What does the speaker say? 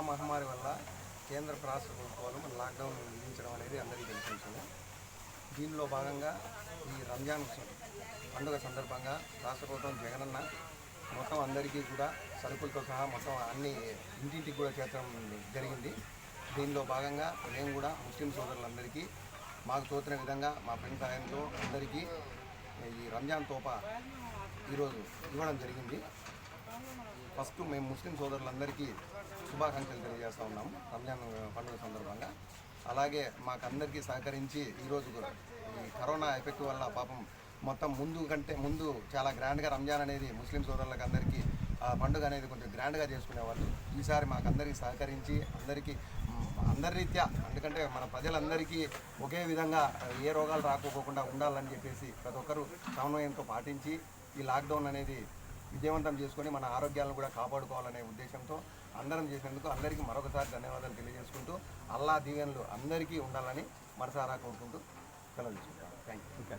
మహమ్మారి వల్ల కేంద్ర రాష్ట్ర ప్రభుత్వాలు మన లాక్డౌన్ విధించడం అనేది అందరికీ తెలిసిన విషయం. దీనిలో భాగంగా ఈ రంజాన్ పండుగ సందర్భంగా రాష్ట్ర ప్రభుత్వం జగనన్న మొత్తం అందరికీ కూడా సరుకులతో సహా మొత్తం అన్ని ఇంటింటికి కూడా చేర్చడం జరిగింది. దీనిలో భాగంగా మేము కూడా ముస్లిం సోదరులందరికీ మాకు తోచిన విధంగా మా ఫ్రెండ్ సహాయంతో అందరికీ ఈ రంజాన్ తోపా ఈరోజు ఇవ్వడం జరిగింది. ఫస్ట్ మేము ముస్లిం సోదరులందరికీ శుభాకాంక్షలు తెలియజేస్తూ ఉన్నాము రంజాన్ పండుగ సందర్భంగా. అలాగే మాకందరికీ సహకరించి ఈరోజు ఈ కరోనా ఎఫెక్ట్ వల్ల పాపం మొత్తం ముందు చాలా గ్రాండ్గా రంజాన్ అనేది ముస్లిం సోదరులకు అందరికీ ఆ పండుగ అనేది కొంచెం గ్రాండ్గా చేసుకునేవాళ్ళు. ఈసారి మాకందరికీ సహకరించి అందరి రీత్యా, ఎందుకంటే మన ప్రజలందరికీ ఒకే విధంగా ఏ రోగాలు రాకపోకుండా ఉండాలని చెప్పేసి ప్రతి ఒక్కరూ సమన్వయంతో పాటించి ఈ లాక్డౌన్ అనేది విజయవంతం చేసుకొని మన ఆరోగ్యాలను కూడా కాపాడుకోవాలనే ఉద్దేశంతో అందరం చేసినందుకు అందరికీ మరొకసారి ధన్యవాదాలు తెలియజేసుకుంటూ అల్లా దీవెనలు అందరికీ ఉండాలని మనసారా కోరుకుంటూ సెలవు తీసుకుంటాను. Thank you.